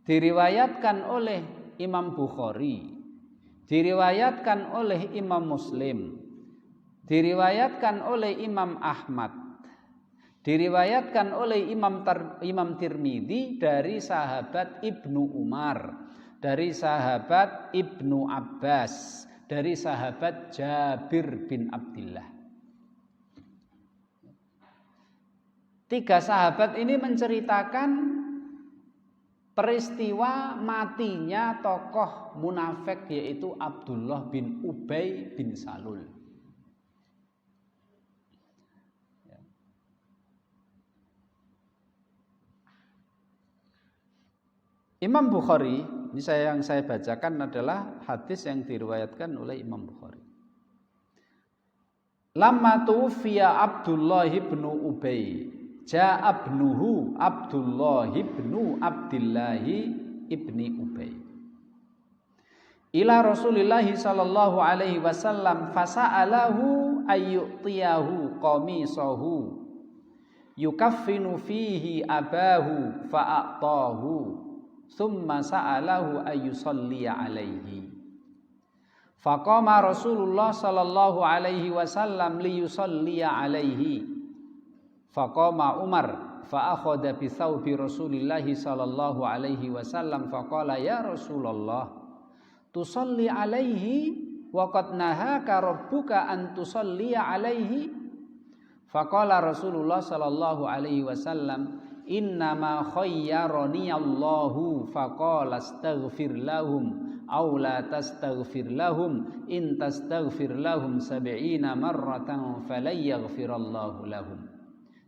diriwayatkan oleh Imam Bukhari, diriwayatkan oleh Imam Muslim, diriwayatkan oleh Imam Ahmad, diriwayatkan oleh Imam Tirmidzi dari sahabat Ibnu Umar, dari sahabat Ibnu Abbas, dari sahabat Jabir bin Abdullah. 3 sahabat ini menceritakan peristiwa matinya tokoh munafik yaitu Abdullah bin Ubay bin Salul. Imam Bukhari, ini yang saya bacakan adalah hadis yang diriwayatkan oleh Imam Bukhari. Lamma tufiya Abdullah bin Ubay, ja'a ibnuhu Abdullah bin Abdullah ibni Ubay ila Rasulillah sallallahu alaihi wasallam fasa'alahu ayyutiyahu qamisahu yukaffinu fihi abahu fa'atahu thumma sa'alahu ayyusalli alaihi faqama Rasulullah sallallahu alaihi wasallam liyusalli alaihi faqama Umar fa akhadha bi thawbi Rasulillah sallallahu alaihi wasallam faqala ya Rasulullah tusalli alaihi wa qad nahaka rabbuka an tusalli alaihi faqala Rasulullah sallallahu alaihi wasallam innama khayyarani Allahu faqala astaghfir lahum aw la tastaghfir lahum in tastaghfir lahum 70 marratan falan yaghfirallahu lahum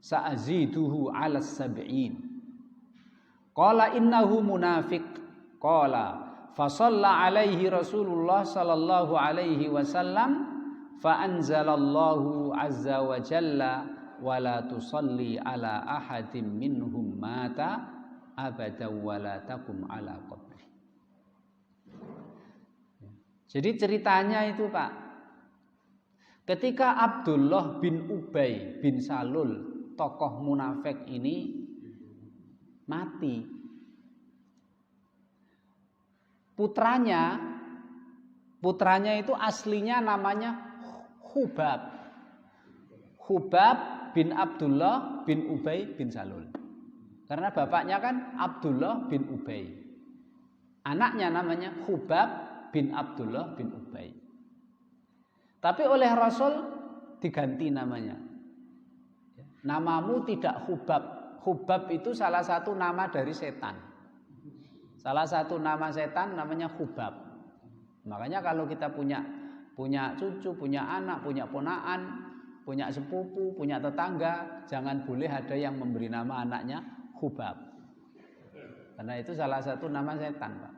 sa'aziduhu 'ala 70. Qala innahu munafiq. Qala fa shalla 'alaihi Rasulullah sallallahu alaihi wasallam fa anzalallahu 'azza wa jalla wa la tusalli 'ala ahadin minhum mata abadan wa la taqum 'ala qabri. Jadi ceritanya itu Pak, ketika Abdullah bin Ubay bin Salul tokoh munafik ini mati, putranya itu aslinya namanya Hubab bin Abdullah bin Ubay bin Salul. Karena bapaknya kan Abdullah bin Ubay, anaknya namanya Hubab bin Abdullah bin Ubay. Tapi oleh Rasul diganti namanya. Namamu tidak Hubab. Hubab itu salah satu nama dari setan. Salah satu nama setan namanya Hubab. Makanya kalau kita punya cucu, punya anak, punya ponaan, punya sepupu, punya tetangga, jangan boleh ada yang memberi nama anaknya Hubab. Karena itu salah satu nama setan, Pak.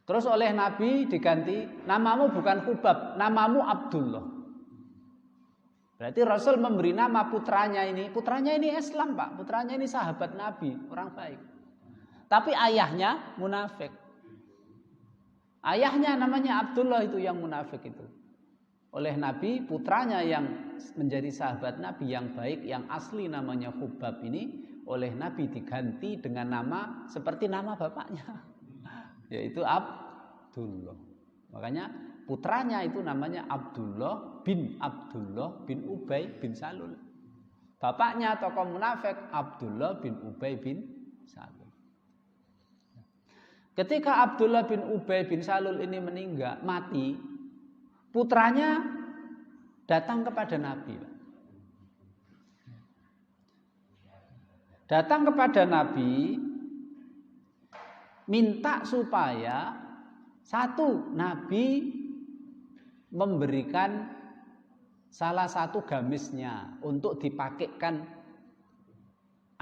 Terus oleh Nabi diganti, namamu bukan Hubab, namamu Abdullah. Berarti Rasul memberi nama putranya ini Islam Pak, putranya ini sahabat Nabi, orang baik. Tapi ayahnya munafik. Ayahnya namanya Abdullah itu yang munafik itu. Oleh Nabi, putranya yang menjadi sahabat Nabi yang baik, yang asli namanya Hubab ini, oleh Nabi diganti dengan nama seperti nama bapaknya, yaitu Abdullah. Makanya putranya itu namanya Abdullah bin Ubay bin Salul. Bapaknya tokoh munafik Abdullah bin Ubay bin Salul. Ketika Abdullah bin Ubay bin Salul ini mati, putranya datang kepada Nabi. Datang kepada Nabi minta supaya satu, Nabi memberikan salah satu gamisnya untuk dipakaikan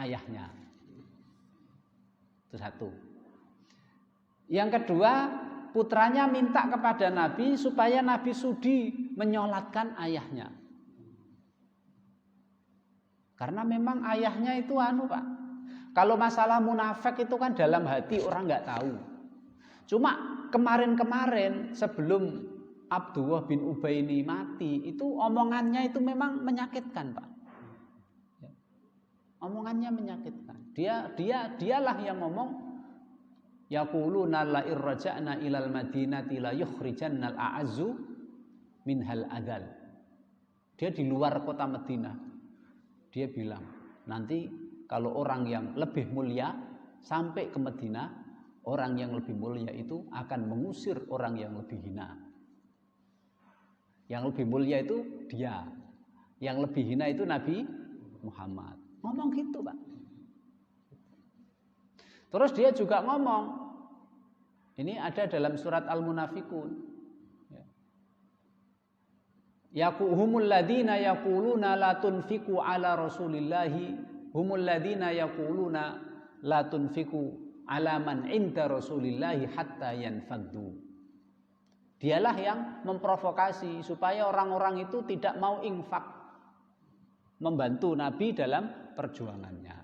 ayahnya. Itu satu. Yang kedua, putranya minta kepada Nabi supaya Nabi sudi menyolatkan ayahnya. Karena memang ayahnya itu Pak. Kalau masalah munafik itu kan dalam hati orang nggak tahu. Cuma kemarin-kemarin sebelum Abdullah bin Ubay ini mati, itu omongannya itu memang menyakitkan, Pak. Omongannya menyakitkan. Dialah yang ngomong, yaquluna la irja'na ilal madinati la yukhrijannal a'azzu minhal adzal. Dia di luar kota Madinah. Dia bilang, nanti kalau orang yang lebih mulia sampai ke Madinah, orang yang lebih mulia itu akan mengusir orang yang lebih hina. Yang lebih mulia itu dia. Yang lebih hina itu Nabi Muhammad. Ngomong gitu, Pak. Terus dia juga ngomong, ini ada dalam surat Al-Munafikun. Humul ladina yaquluna la tunfiqu ala rasulillahi humul ladina yaquluna la tunfiqu ala man inda rasulillahi hatta yanfaddu. Dialah yang memprovokasi supaya orang-orang itu tidak mau infak, membantu Nabi dalam perjuangannya.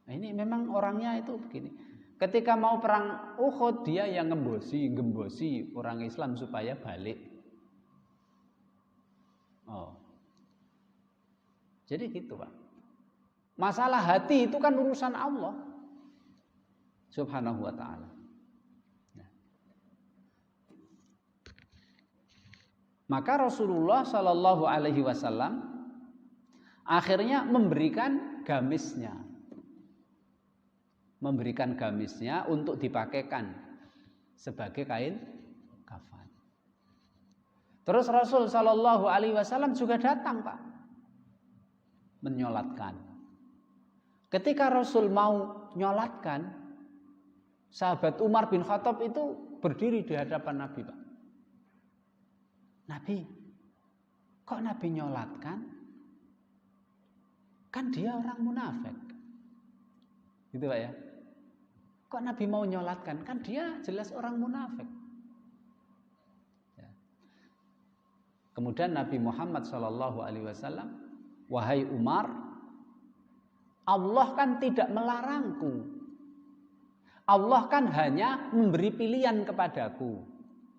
Nah, ini memang orangnya itu begini. Ketika mau perang Uhud, dia yang gembosi orang Islam supaya balik. Oh. Jadi gitu, Pak. Masalah hati itu kan urusan Allah Subhanahu wa ta'ala. Nah. Maka Rasulullah Shallallahu alaihi wasallam akhirnya memberikan gamisnya untuk dipakaikan sebagai kain kafan. Terus Rasul Shallallahu alaihi wasallam juga datang, Pak, menyolatkan. Ketika Rasul mau nyolatkan, sahabat Umar bin Khattab itu berdiri di hadapan Nabi, Pak. Nabi, kok Nabi nyolatkan? Kan dia orang munafik. Gitu, Pak ya. Kok Nabi mau nyolatkan? Kan dia jelas orang munafik. Ya. Kemudian Nabi Muhammad SAW, wahai Umar, Allah kan tidak melarangku. Allah kan hanya memberi pilihan kepadaku.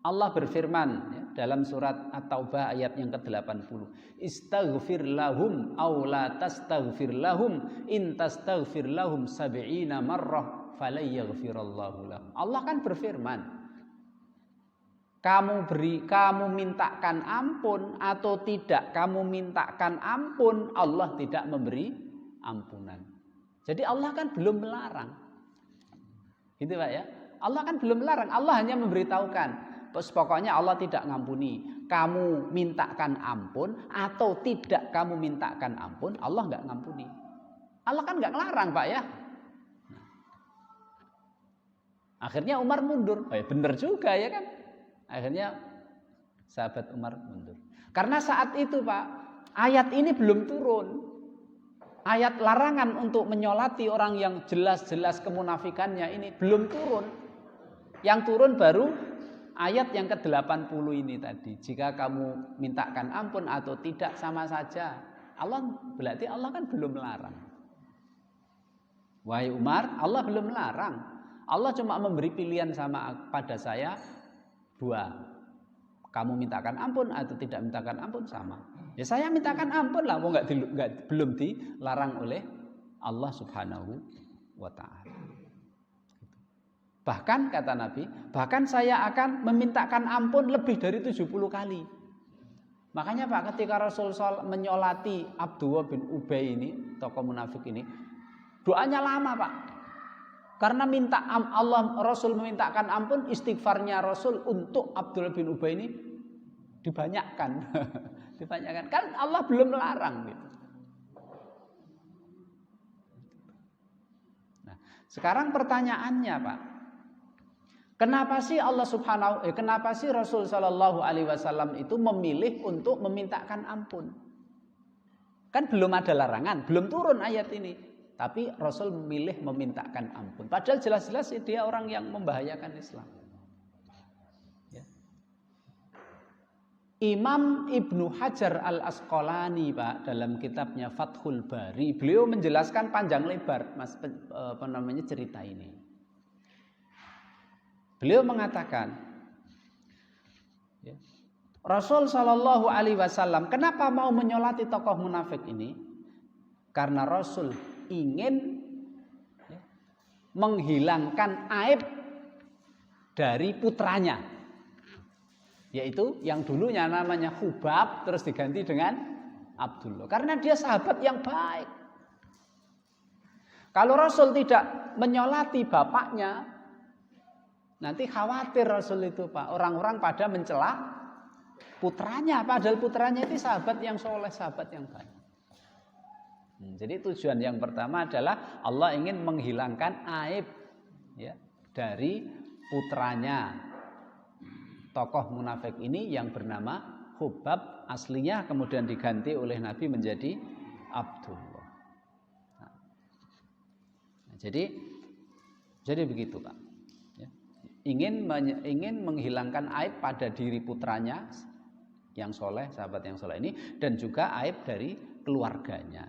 Allah berfirman ya, dalam surat At-Taubah ayat yang ke-80. Istaghfir lahum aw la tastaghfir lahum in tastaghfir lahum 70 marrah falayaghfirallahu lahum. Allah kan berfirman, kamu mintakan ampun atau tidak kamu mintakan ampun, Allah tidak memberi ampunan. Jadi Allah kan belum melarang. Gitu, Pak ya. Allah kan belum melarang, Allah hanya memberitahukan. Terus pokoknya Allah tidak ngampuni. Kamu mintakan ampun atau tidak kamu mintakan ampun, Allah nggak ngampuni. Allah kan nggak ngelarang, Pak ya. Akhirnya Umar mundur. Oh ya benar juga ya kan. Akhirnya sahabat Umar mundur. Karena saat itu, Pak, ayat ini belum turun. Ayat larangan untuk menyolati orang yang jelas-jelas kemunafikannya ini belum turun. Yang turun baru ayat yang ke-80 ini tadi. Jika kamu mintakan ampun atau tidak sama saja. Berarti Allah kan belum melarang. Wahai Umar, Allah belum melarang. Allah cuma memberi pilihan pada saya dua. Kamu mintakan ampun atau tidak mintakan ampun sama. Ya saya mintakan ampun lah, belum dilarang oleh Allah Subhanahu wa ta'ala. Bahkan kata Nabi, bahkan saya akan memintakan ampun lebih dari 70 kali. Makanya Pak, ketika Rasul menyolati Abdullah bin Ubay ini, tokoh munafik ini, doanya lama, Pak. Karena Rasul memintakan ampun, istighfarnya Rasul untuk Abdullah bin Ubay ini dibanyakkan. Dibanyakan. Kan Allah belum melarang gitu. Nah, sekarang pertanyaannya, Pak. Kenapa sih Rasul Shallallahu alaihi wasallam itu memilih untuk memintakan ampun? Kan belum ada larangan, belum turun ayat ini. Tapi Rasul memilih memintakan ampun. Padahal jelas-jelas dia orang yang membahayakan Islam. Ya. Imam Ibnu Hajar Al-Asqalani, Pak, dalam kitabnya Fathul Bari, beliau menjelaskan panjang lebar cerita ini. Beliau mengatakan, ya, Rasul Shallallahu alaihi wasallam kenapa mau menyolati tokoh munafik ini? Karena Rasul ingin menghilangkan aib dari putranya, yaitu yang dulunya namanya Hubab terus diganti dengan Abdullah, karena dia sahabat yang baik. Kalau Rasul tidak menyolati bapaknya, nanti khawatir Rasul itu, Pak, orang-orang pada mencela putranya, padahal putranya itu sahabat yang soleh, sahabat yang baik. Jadi tujuan yang pertama adalah Allah ingin menghilangkan aib ya, dari putranya tokoh munafik ini yang bernama Hubab aslinya, kemudian diganti oleh Nabi menjadi Abdullah. Nah, jadi begitu, Pak. Ya. Ingin menghilangkan aib pada diri putranya yang soleh, sahabat yang soleh ini, dan juga aib dari keluarganya.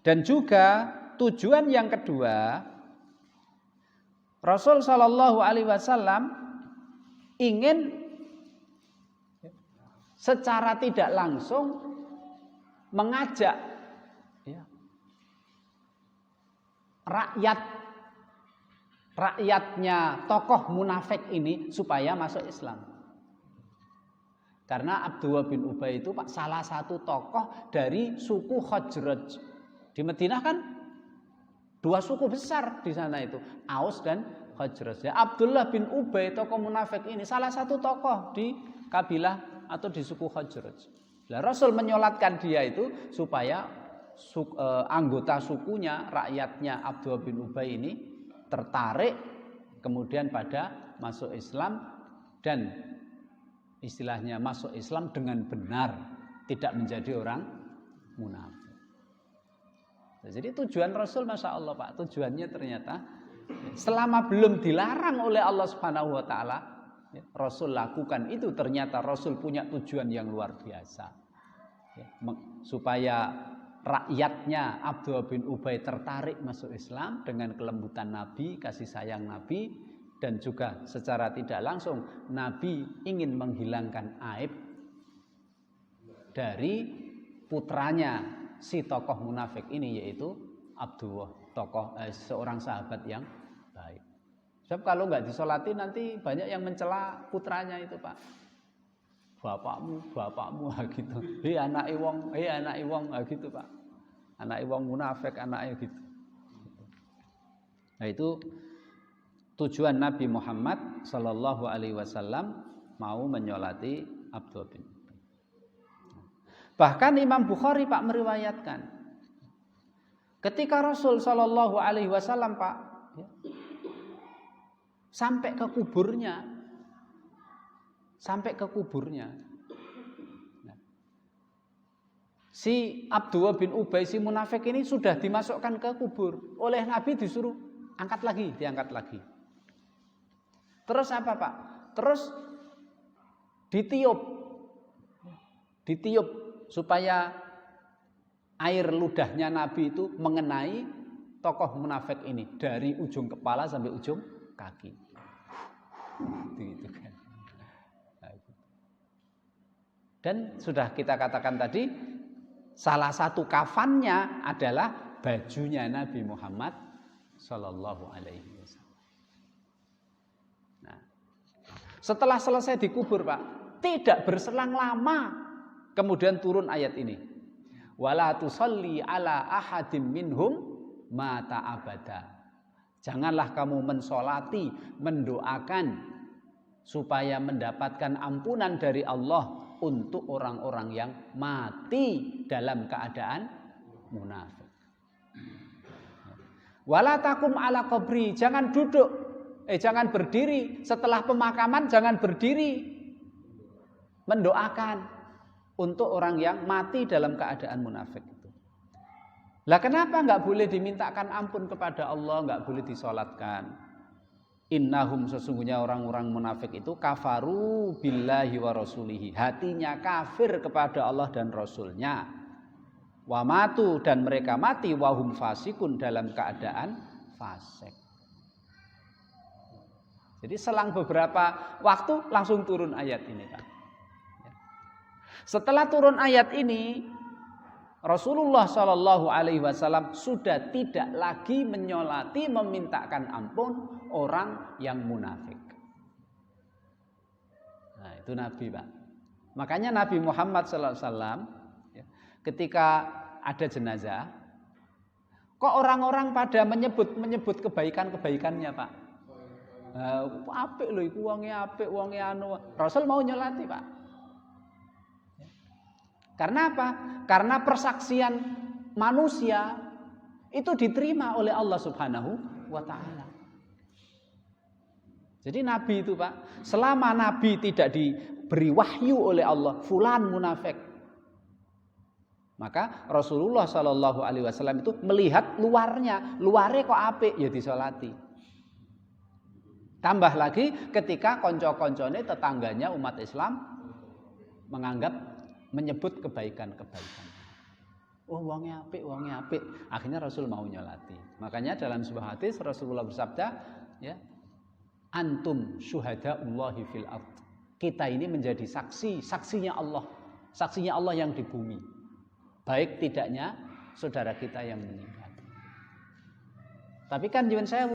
Dan juga tujuan yang kedua, Rasul Shallallahu Alaihi Wasallam ingin secara tidak langsung mengajak ya, rakyatnya tokoh munafik ini supaya masuk Islam. Karena Abdullah bin Ubay itu, Pak, salah satu tokoh dari suku Khazraj. Di Madinah kan dua suku besar di sana itu, Aus dan Khazraj. Ya, Abdullah bin Ubay tokoh munafik ini salah satu tokoh di kabilah atau di suku Khazraj. Nah, Rasul menyolatkan dia itu supaya anggota sukunya, rakyatnya Abdullah bin Ubay ini tertarik kemudian pada masuk Islam, dan istilahnya masuk Islam dengan benar, tidak menjadi orang munafik. Jadi tujuan Rasul, Masya Allah, Pak, tujuannya ternyata selama belum dilarang oleh Allah Subhanahu wa Ta'ala, Rasul lakukan itu. Ternyata Rasul punya tujuan yang luar biasa, supaya rakyatnya Abdullah bin Ubay tertarik masuk Islam dengan kelembutan Nabi, kasih sayang Nabi, dan juga secara tidak langsung Nabi ingin menghilangkan aib dari putranya si tokoh munafik ini, yaitu Abdullah, seorang sahabat yang baik. Sebab kalau nggak disolati nanti banyak yang mencela putranya itu, Pak. Bapakmu gitu. Hei anak wong, gitu, Pak. Anak wong munafik, anaknya gitu. Nah, itu tujuan Nabi Muhammad Sallallahu Alaihi Wasallam mau menyolati Abdullah bin. Bahkan Imam Bukhari, Pak, meriwayatkan ketika Rasul Shallallahu Alaihi Wasallam, Pak, ya, sampai ke kuburnya, nah, si Abdullah bin Ubay, si munafik ini sudah dimasukkan ke kubur oleh Nabi, disuruh diangkat lagi. Terus apa, Pak? Terus ditiup supaya air ludahnya Nabi itu mengenai tokoh munafik ini dari ujung kepala sampai ujung kaki. Gitu kan. Dan sudah kita katakan tadi, salah satu kafannya adalah bajunya Nabi Muhammad Sallallahu Alaihi Wasallam. Nah, setelah selesai dikubur, Pak, tidak berselang lama kemudian turun ayat ini. Wala tusalli ala ahadim minhum mata abada. Janganlah kamu mensolati, mendoakan supaya mendapatkan ampunan dari Allah untuk orang-orang yang mati dalam keadaan munafik. Wala takum ala qabri, jangan berdiri setelah pemakaman, jangan berdiri mendoakan untuk orang yang mati dalam keadaan munafik itu. Lah kenapa nggak boleh dimintakan ampun kepada Allah, nggak boleh disolatkan? Innahum, sesungguhnya orang-orang munafik itu kafaru billahi wa rasulihi, hatinya kafir kepada Allah dan Rasulnya. Wa matu, dan mereka mati wahum fasikun, dalam keadaan fasik. Jadi selang beberapa waktu langsung turun ayat ini, Pak. Setelah turun ayat ini, Rasulullah Shallallahu Alaihi Wasallam sudah tidak lagi menyolati, memintakan ampun orang yang munafik. Nah, itu Nabi, Pak. Makanya Nabi Muhammad Sallallahu Alaihi Wasallam ketika ada jenazah, kok orang-orang pada menyebut kebaikan-kebaikannya, Pak. Apik lho iku wonge apik, wonge anu. Rasul mau nyolati, Pak. Karena apa? Karena persaksian manusia itu diterima oleh Allah Subhanahu wa taala. Jadi Nabi itu, Pak, selama Nabi tidak diberi wahyu oleh Allah, fulan munafik, maka Rasulullah Shallallahu Alaihi Wasallam itu melihat luarnya kok apik, ya disolati. Tambah lagi ketika konco-koncone tetangganya umat Islam menyebut kebaikan-kebaikan. Oh, wonge apik, wonge apik. Akhirnya Rasul mau nyolati. Makanya dalam sebuah hadis Rasulullah bersabda, ya, antum syuhadaullahi fil ard. Kita ini menjadi saksinya Allah yang di bumi. Baik tidaknya saudara kita yang meninggal. Tapi kan nyuwun saya